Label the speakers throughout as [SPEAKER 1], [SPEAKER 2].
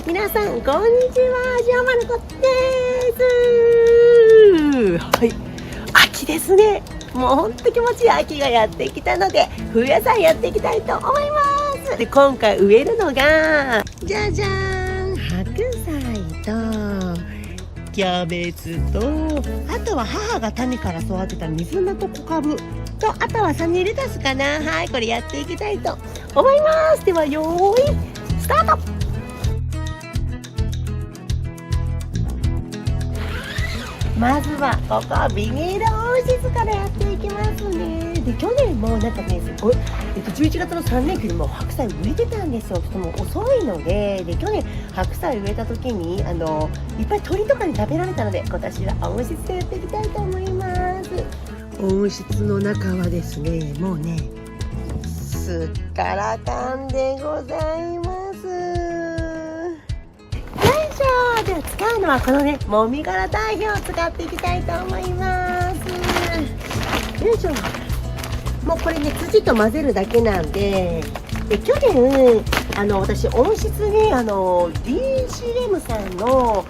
[SPEAKER 1] 皆さんこんにちは、ジャマルコです。はい、秋ですね。もうほんと気持ちいい秋がやってきたので、冬野菜やっていきたいと思います。で、今回植えるのがじゃじゃーん、白菜とキャベツと、あとは母が種から育てた水菜と小かぶと、あとはサニーレタスかな。はい、これやっていきたいと思います。ではよーいスタート。まずはここビニール温室からやっていきますね。で、去年もなんかね、すごい、11月の3連休でも白菜植えてたんですよ。ちょっともう遅いので、去年白菜植えた時にいっぱい鳥とかに食べられたので、今年は温室でやっていきたいと思います。温室の中はですね、もうね、すっからかんでございます。では使うのはこのね、もみ殻堆肥を使っていきたいと思います。よいしょ。もうこれね、土と混ぜるだけなんで、去年私温室にDCM さんの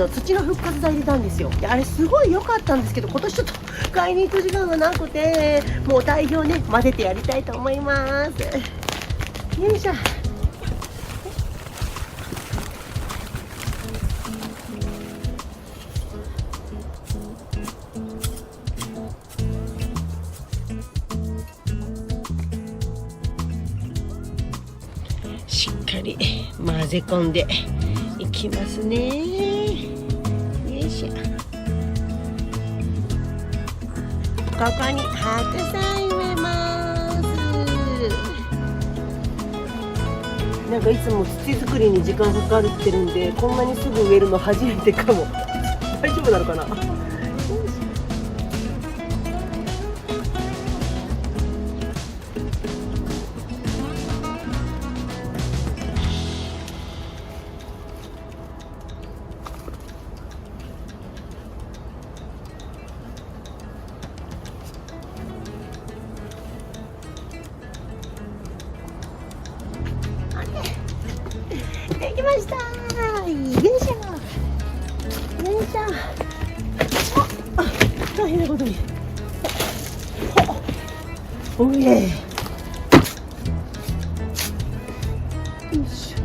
[SPEAKER 1] 土の復活剤入れたんですよ。で、あれすごい良かったんですけど、今年ちょっと買いに行く時間がなくて、もう堆肥をね混ぜてやりたいと思います。よいしょ。しっかり混ぜ込んでいきますね。よいしょ。ここに白菜植えます。なんかいつも土作りに時間かかってるんで、こんなにすぐ植えるの初めてかも。大丈夫なのかな。できました。よいしょ。よいしょ。大変なことに。おいえ。よいし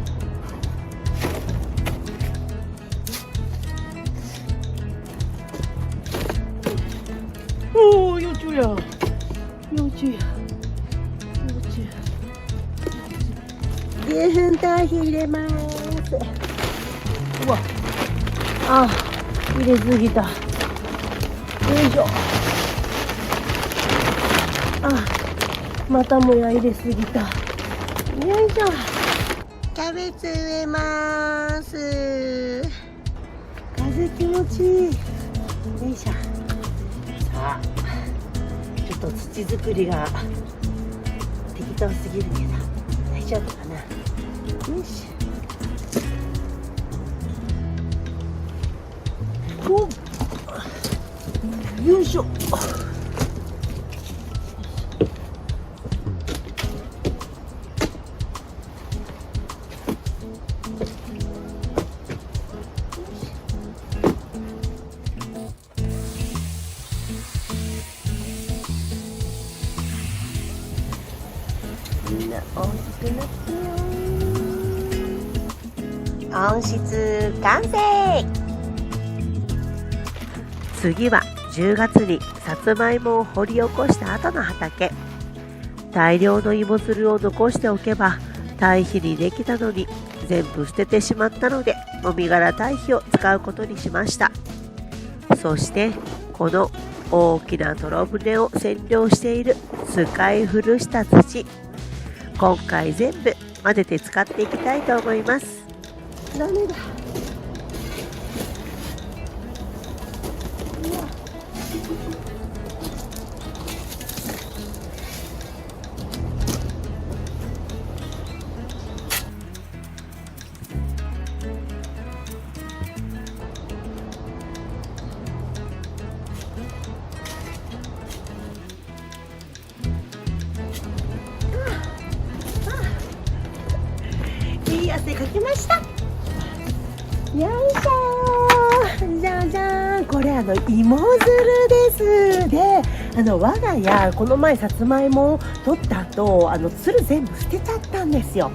[SPEAKER 1] ょ。おお、幼虫や。幼虫や。牛糞堆肥入れます。うわ、あ、入れすぎた。よいしょ。あ、またもや入れすぎた。よいしょ。キャベツ植えます。風気持ちいい。よいしょ。さあ、ちょっと土作りが適当すぎるけど大丈夫かな。よいしょ。お、よいしょ。みんな大きくなってよ。温室完成。次は10月にさつまいもを掘り起こした後の畑。大量の芋づるを残しておけば堆肥にできたのに、全部捨ててしまったので、もみ殻堆肥を使うことにしました。そしてこの大きな泥船を占領している使い古した土、今回全部混ぜて使っていきたいと思います。ダメだ。いい汗かきました。芋づるです。で、我が家、この前さつまいもを取った後、つる全部捨てちゃったんですよ。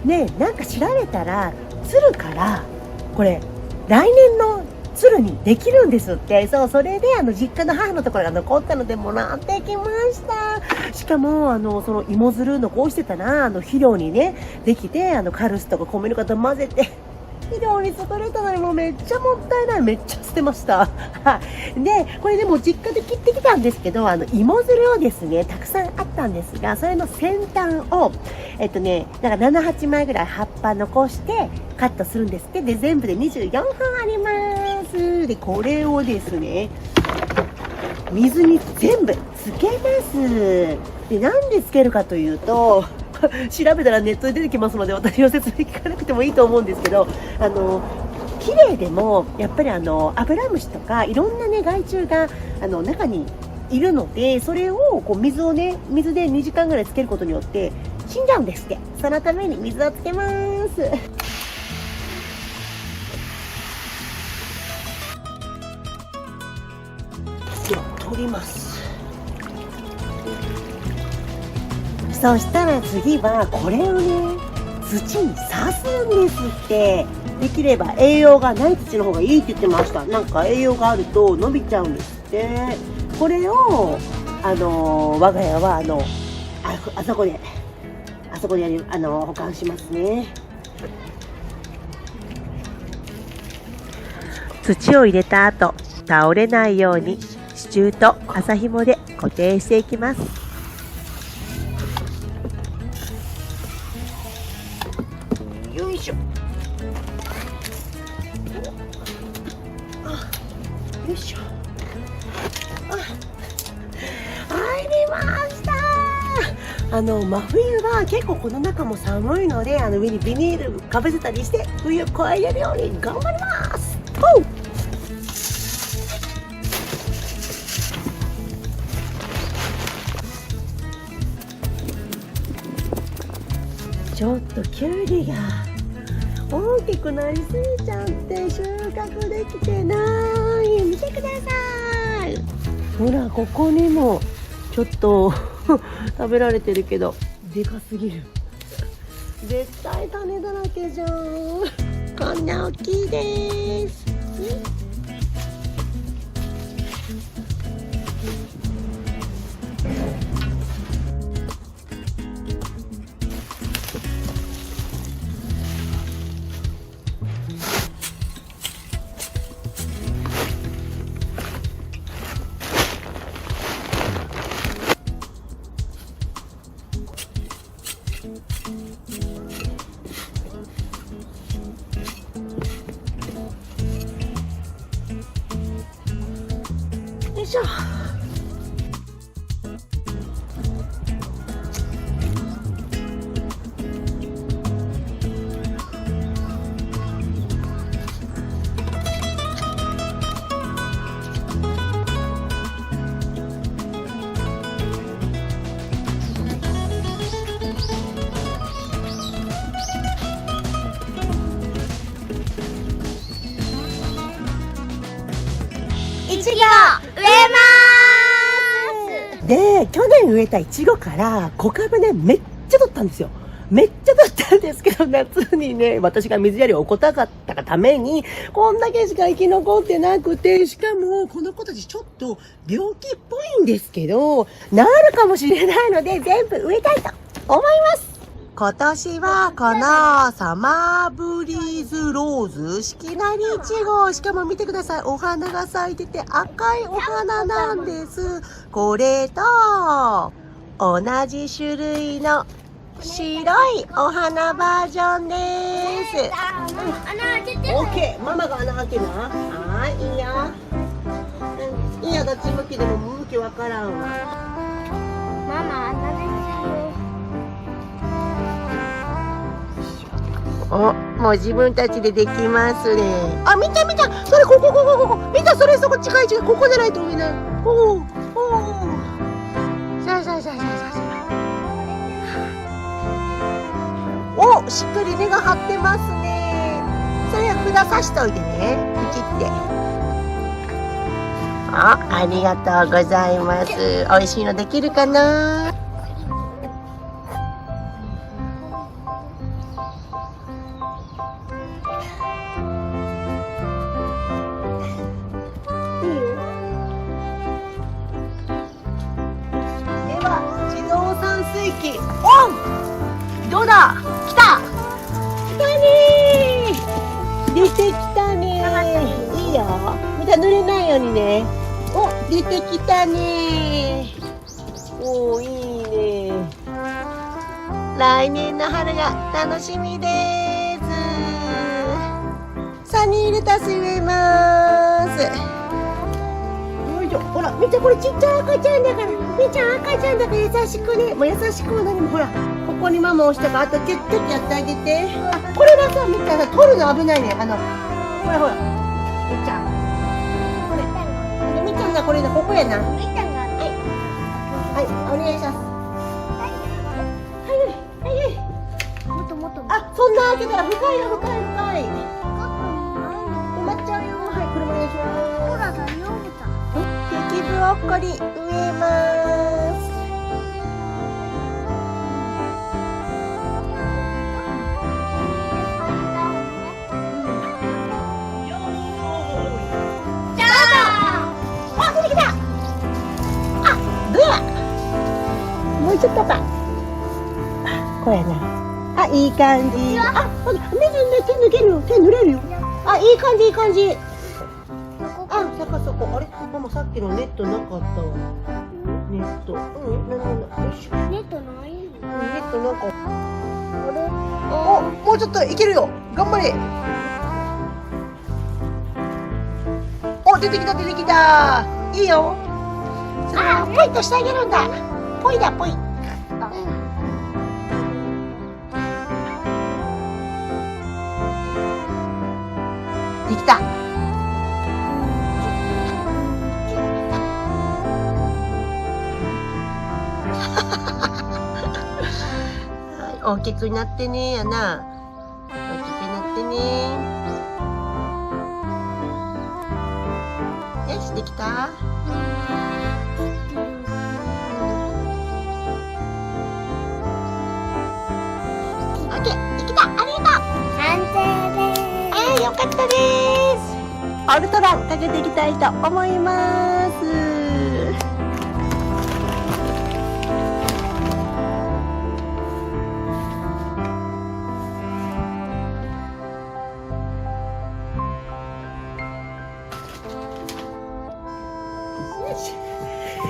[SPEAKER 1] ね、なんか調べたら、つるから、これ、来年のつるにできるんですって。そう、それで実家の母のところが残ったのでもらってきました。しかもその芋づるのこうしてたら肥料にねできてカルスとか米ぬかと混ぜて肥料に作れたのにもうめっちゃもったいない。めっちゃ捨てました。でこれでも実家で切ってきたんですけど芋づるをですねたくさんあったんですが、それの先端をなんか7、8枚ぐらい葉っぱ残してカットするんですって。で全部で24本あります。でこれをですね水に全部つけます。でなんでつけるかというと調べたらネットで出てきますので私の説明聞かなくてもいいと思うんですけど、綺麗でもやっぱりアブラムシとかいろんなね害虫が中にいるので、それをこう水で2時間ぐらいつけることによって死んじゃうんですって。そのために水をつけます。取ります。そしたら次はこれをね土に刺すんですって。できれば栄養がない土の方がいいって言ってました。なんか栄養があると伸びちゃうんですって。これを我が家はあそこで保管しますね。土を入れた後倒れないように支柱と麻紐で固定していきます。よいしょ。よいしょ。入りました。真冬は結構この中も寒いので上にビニールかぶせたりして冬越えれるように頑張ります。ちょっときゅうりが大きくなりすぎちゃって収穫できてない。見てください。ほらここにもちょっと食べられてるけどでかすぎる。絶対種だらけじゃん。こんな大きいです。よいしょ。
[SPEAKER 2] いちご植えます。
[SPEAKER 1] で去年植えたいちごから小株ねめっちゃ取ったんですよ。めっちゃ取ったんですけど夏にね私が水やりを怠かったがためにこんだけしか生き残ってなくて、しかもこの子たちちょっと病気っぽいんですけど治るかもしれないので全部植えたいと思います。今年はこのサマーブリーズローズ四季なりいちご、しかも見てください、お花が咲いてて赤いお花なんです。これと同じ種類の白いお花バージョンです。
[SPEAKER 2] 穴開けて。
[SPEAKER 1] オッケー、ママが穴開けな。はい、いいよ。いいよ、どっち向きでも向きわからんわ。
[SPEAKER 2] ママ穴ですよ。
[SPEAKER 1] お、もう自分たちでできますね。あ、見た見た、それここ見た、それそこ近い、ここじゃないと見えない。おさあお、しっかり根が張ってますね。それは札刺しといてね、ピチって。ありがとうございます。美味しいのできるかな。では自動散水機オン。どうだ、来たねー、出てきたねー。いいよ、また濡れないようにね。お、出てきたねー。おー、いいね。来年の春が楽しみです。サニーレタス植えます。よいしょ、ほら、みっちゃんこれちっちゃい赤ちゃんだから、みっちゃん赤ちゃんだから優しくね、もう優しくも何も、ほら、ここにママ押したから、あとちょっとやってあげて。あ、これはさ、みっちゃんさ、取るの危ないね。ほらほら、みっちゃん。これ、みっちゃんがこれだ、ここやな。
[SPEAKER 2] みーちゃんがね。
[SPEAKER 1] はい、お願いします。はい、はい。
[SPEAKER 2] もっともっと。
[SPEAKER 1] あ、そんな開けたら深いよ、深い、深い。止まっちゃうよ。はい、これお願いします。
[SPEAKER 2] ほら、だよ、みたい。
[SPEAKER 1] 激ブロッコリー植えます。あ、出てきた。あ、どうや。もうちょっとか。これやな。あ、いい感じ。あ、ほら、手抜けるよ。手濡れるよ。あ、いい感じ、いい感じ。あ、そこ。あれ、ママさっきのネットなかったわ。ネット。なんだ。よいしょ。
[SPEAKER 2] ネットないの。
[SPEAKER 1] ネットなんか。お、もうちょっといけるよ。頑張れ。お、出てきた、出てきた。いいよ。それをポイッとしてあげるんだ。ポイだ、ポイ。できた。大きくなってねやな。大きくなってね。よし、できた。オッケー、できた。ありがとう。
[SPEAKER 2] 完成です。
[SPEAKER 1] よかったです。アルトランかけていきたいと思います。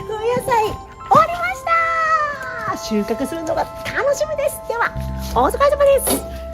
[SPEAKER 1] お野菜終わりました。収穫するのが楽しみです。ではお疲れ様です。